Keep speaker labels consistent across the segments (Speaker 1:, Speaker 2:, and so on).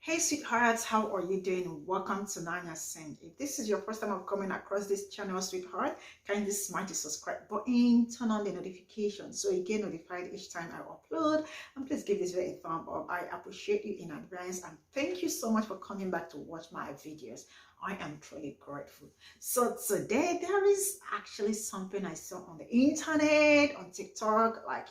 Speaker 1: Hey sweethearts, how are you doing? Welcome to Nanyacim. If this is your first time of coming across this channel, sweetheart, kindly smash the subscribe button, turn on the notifications so you get notified each time I upload, and please give this video a thumb up. I appreciate you in advance, and thank you so much for coming back to watch my videos. I am truly grateful. So today there is actually something I saw on the internet, on TikTok, like,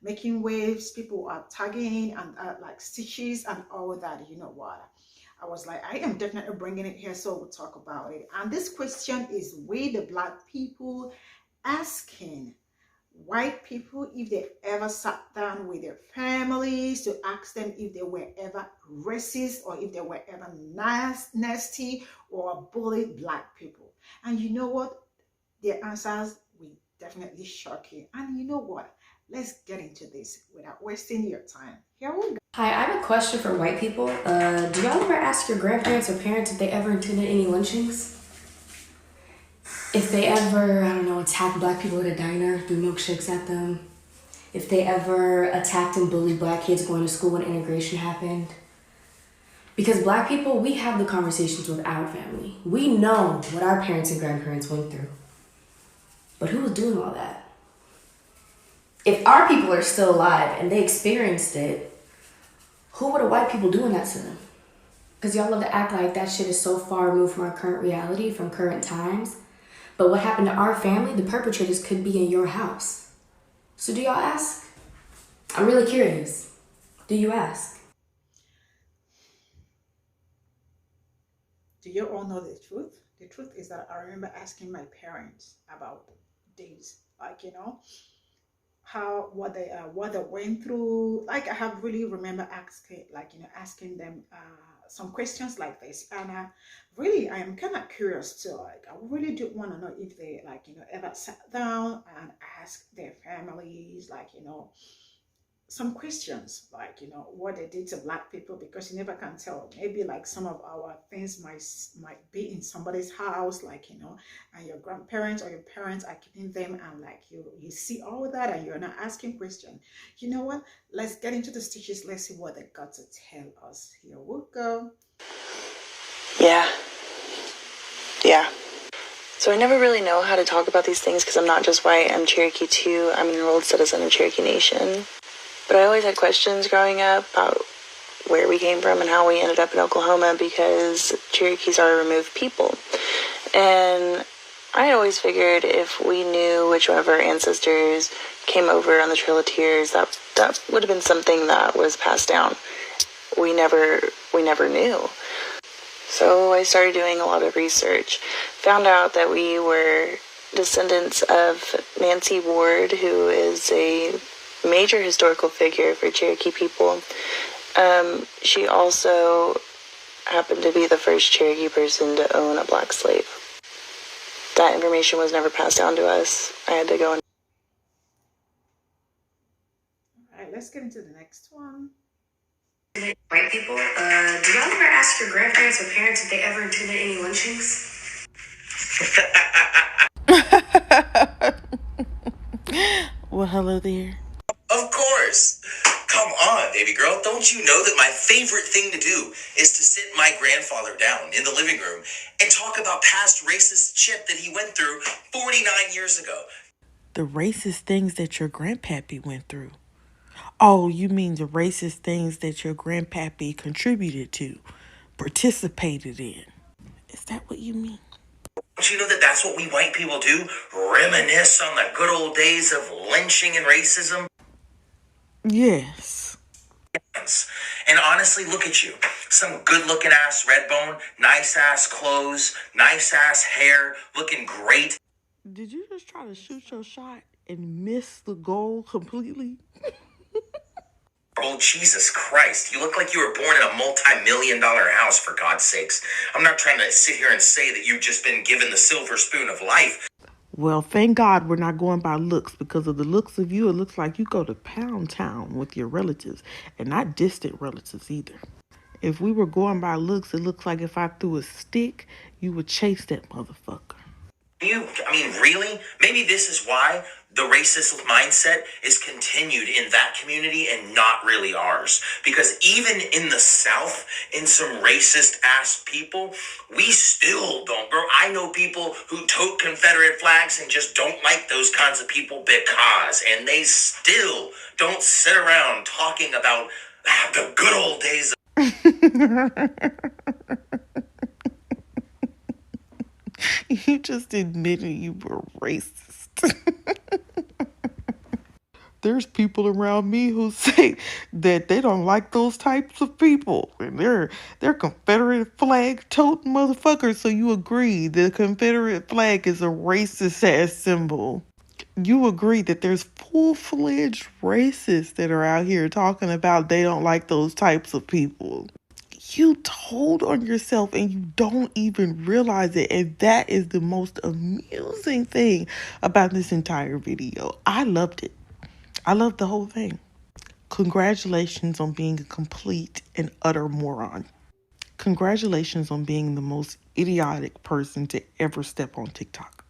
Speaker 1: making waves. People are tagging and like stitches and all that. You know what? I was like, I am definitely bringing it here, so we'll talk about it. And this question is, we the Black people asking white people if they ever sat down with their families to ask them if they were ever racist or if they were ever nasty or bullied Black people. And you know what? Their answers will definitely shock you. And you know what? Let's get into this without wasting your time. Here we go.
Speaker 2: Hi, I have a question for white people. Do y'all ever ask your grandparents or parents if they ever attended any lynchings? If they ever, I don't know, attacked Black people at a diner, threw milkshakes at them? If they ever attacked and bullied Black kids going to school when integration happened? Because Black people, we have the conversations with our family. We know what our parents and grandparents went through. But who was doing all that? If our people are still alive and they experienced it, who were the white people doing that to them? Because y'all love to act like that shit is so far removed from our current reality, from current times. But what happened to our family, the perpetrators could be in your house. So do y'all ask? I'm really curious. Do you ask?
Speaker 1: Do you all know the truth? The truth is that I remember asking my parents about these, like, what they went through. Like, I have really remember asking them some questions like this, and really I am kind of curious too. Like, I really do want to know if they ever sat down and asked their families, some questions, what they did to Black people, because you never can tell. Maybe like some of our things might be in somebody's house, and your grandparents or your parents are keeping them, and you see all that and you're not asking questions. You know what? Let's get into the stitches. Let's see what they got to tell us. Here we go.
Speaker 3: Yeah. So I never really know how to talk about these things because I'm not just white, I'm Cherokee too. I'm an enrolled citizen of Cherokee Nation. But I always had questions growing up about where we came from and how we ended up in Oklahoma, because Cherokees are a removed people. And I always figured if we knew which one of our ancestors came over on the Trail of Tears, that would have been something that was passed down. We never knew. So I started doing a lot of research, found out that we were descendants of Nancy Ward, who is a major historical figure for Cherokee people. She also happened to be the first Cherokee person to own a Black slave. That information was never passed down to us. I had to go and...
Speaker 1: All right, let's get into the next one.
Speaker 2: White people, do y'all ever ask your grandparents or parents if they ever attended any lynchings?
Speaker 4: Well, hello there.
Speaker 5: Of course. Come on, baby girl. Don't you know that my favorite thing to do is to sit my grandfather down in the living room and talk about past racist shit that he went through 49 years ago?
Speaker 4: The racist things that your grandpappy went through. Oh, you mean the racist things that your grandpappy contributed to, participated in. Is that what you mean?
Speaker 5: Don't you know that that's what we white people do? Reminisce on the good old days of lynching and racism?
Speaker 4: Yes.
Speaker 5: And honestly, look at you. Some good-looking ass Redbone, nice ass clothes, nice ass hair, looking great.
Speaker 4: Did you just try to shoot your shot and miss the goal completely?
Speaker 5: Oh, Jesus Christ. You look like you were born in a multi-million-dollar house, for God's sakes. I'm not trying to sit here and say that you've just been given the silver spoon of life.
Speaker 4: Well, thank God we're not going by looks, because of the looks of you, it looks like you go to Pound Town with your relatives, and not distant relatives either. If we were going by looks, it looks like if I threw a stick, you would chase that motherfucker.
Speaker 5: Really? Maybe this is why the racist mindset is continued in that community and not really ours. Because even in the South, in some racist ass people, we still don't, bro. I know people who tote Confederate flags and just don't like those kinds of people because, and they still don't sit around talking about the good old days.
Speaker 4: You just admitted you were racist. There's people around me who say that they don't like those types of people. And they're Confederate flag toting motherfuckers. So you agree the Confederate flag is a racist ass symbol. You agree that there's full-fledged racists that are out here talking about they don't like those types of people. You told on yourself and you don't even realize it. And that is the most amusing thing about this entire video. I loved it. I loved the whole thing. Congratulations on being a complete and utter moron. Congratulations on being the most idiotic person to ever step on TikTok.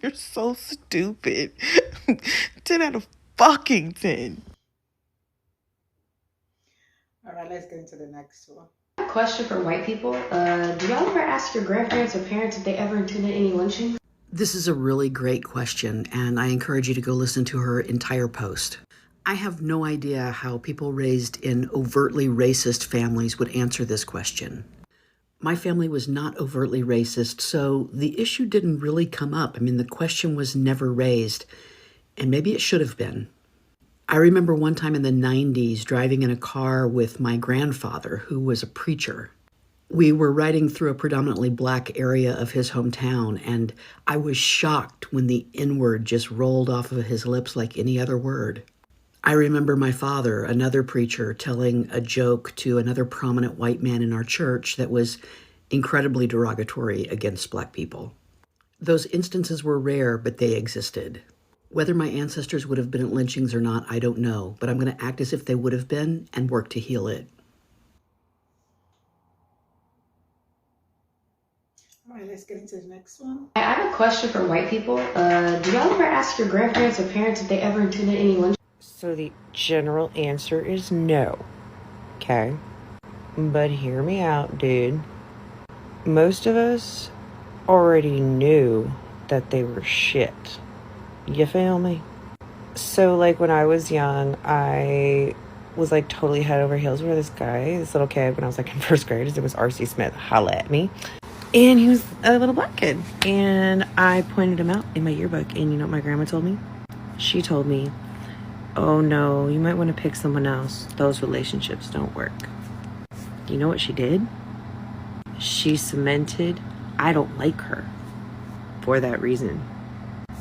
Speaker 4: You're so stupid. 10 out of fucking 10.
Speaker 1: All right, let's get into the next one.
Speaker 2: Question for white people. Do y'all ever ask your grandparents or parents if they ever attended any lynchings?
Speaker 6: This is a really great question, and I encourage you to go listen to her entire post. I have no idea how people raised in overtly racist families would answer this question. My family was not overtly racist, so the issue didn't really come up. I mean, the question was never raised, and maybe it should have been. I remember one time in the 90s driving in a car with my grandfather, who was a preacher. We were riding through a predominantly black area of his hometown, and I was shocked when the N-word just rolled off of his lips like any other word. I remember my father, another preacher, telling a joke to another prominent white man in our church that was incredibly derogatory against black people. Those instances were rare, but they existed. Whether my ancestors would have been at lynchings or not, I don't know, but I'm going to act as if they would have been and work to heal it.
Speaker 1: All right, let's get into the next one.
Speaker 2: I have a question for white people. Do y'all ever ask your grandparents or parents if they ever attended any lynchings?
Speaker 7: So the general answer is no. Okay? But hear me out, dude. Most of us already knew that they were shit. You feel me? So, like, when I was young, I was, like, totally head over heels for this guy, this little kid, when I was, like, in first grade. His name was R.C. Smith. Holla at me. And he was a little black kid. And I pointed him out in my yearbook. And you know what my grandma told me? She told me, oh, no, you might want to pick someone else. Those relationships don't work. You know what she did? She cemented, I don't like her for that reason.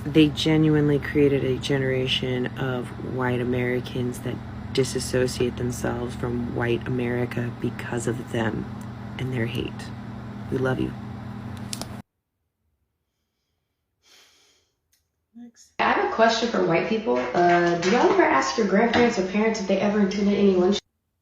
Speaker 7: They genuinely created a generation of white Americans that disassociate themselves from white America because of them and their hate. We love you.
Speaker 1: Next.
Speaker 2: I have a question for white people. Do y'all ever ask your grandparents or parents if they ever attended any lynchings?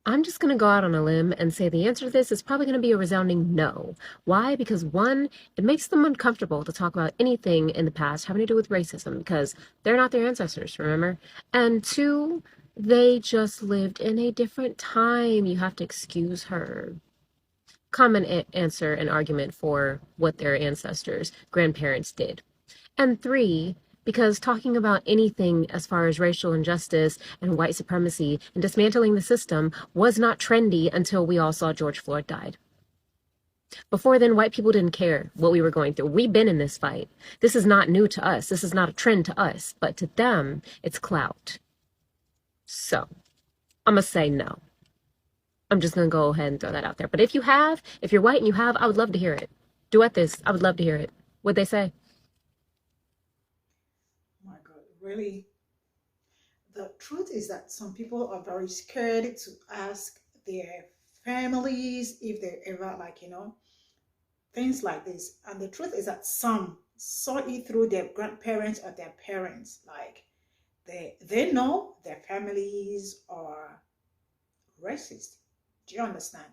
Speaker 8: I'm just going to go out on a limb and say the answer to this is probably going to be a resounding no. Why? Because one, it makes them uncomfortable to talk about anything in the past having to do with racism because they're not their ancestors, remember? And two, they just lived in a different time. You have to excuse her. Common answer and argument for what their ancestors, grandparents did. And three, because talking about anything as far as racial injustice and white supremacy and dismantling the system was not trendy until we all saw George Floyd died. Before then, white people didn't care what we were going through. We've been in this fight. This is not new to us. This is not a trend to us, but to them, it's clout. So, I'm going to say no. I'm just going to go ahead and throw that out there. But if you're white and you have, I would love to hear it. Duet this. I would love to hear it. What'd they say?
Speaker 1: Really, the truth is that some people are very scared to ask their families if they ever, like, you know, things like this. And the truth is that some saw it through their grandparents or their parents. Like, they know their families are racist. Do you understand?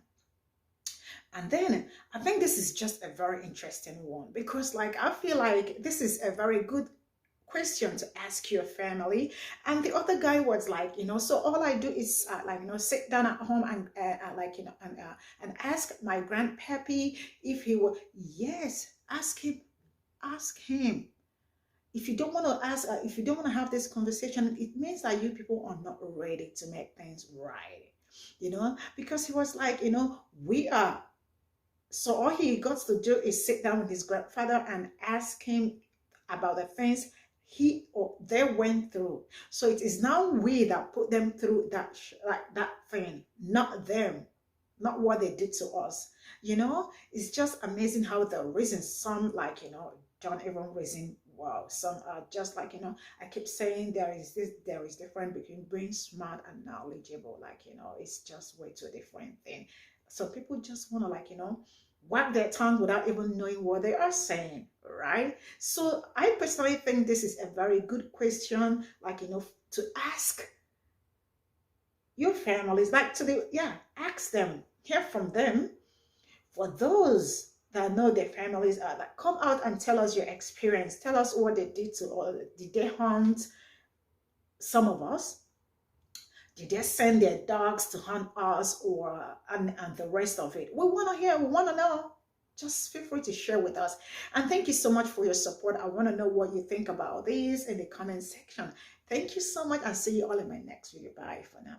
Speaker 1: And then I think this is just a very interesting one because, like, I feel like this is a very good question to ask your family. And the other guy was like, so all I do is sit down at home and and ask my grandpappy if he will. Yes, ask him. If you don't want to ask, if you don't want to have this conversation, it means that you people are not ready to make things right, because he was like, we are. So all he got to do is sit down with his grandfather and ask him about the things he or they went through. So it is now we that put them through that thing, not them, not what they did to us. It's just amazing how the reason some don't even reason. Wow, some are just like, I keep saying there is difference between being smart and knowledgeable. It's just way too different thing. So people just want to wag their tongue without even knowing what they are saying, right? So I personally think this is a very good question, to ask your families, ask them, hear from them. For those that know their families are come out and tell us your experience. Tell us what they did to, or did they hunt some of us? Did they send their dogs to hunt us, or and the rest of it? We want to hear, we want to know. Just feel free to share with us. And thank you so much for your support. I want to know what you think about this in the comment section. Thank you so much, and see you all in my next video. Bye for now.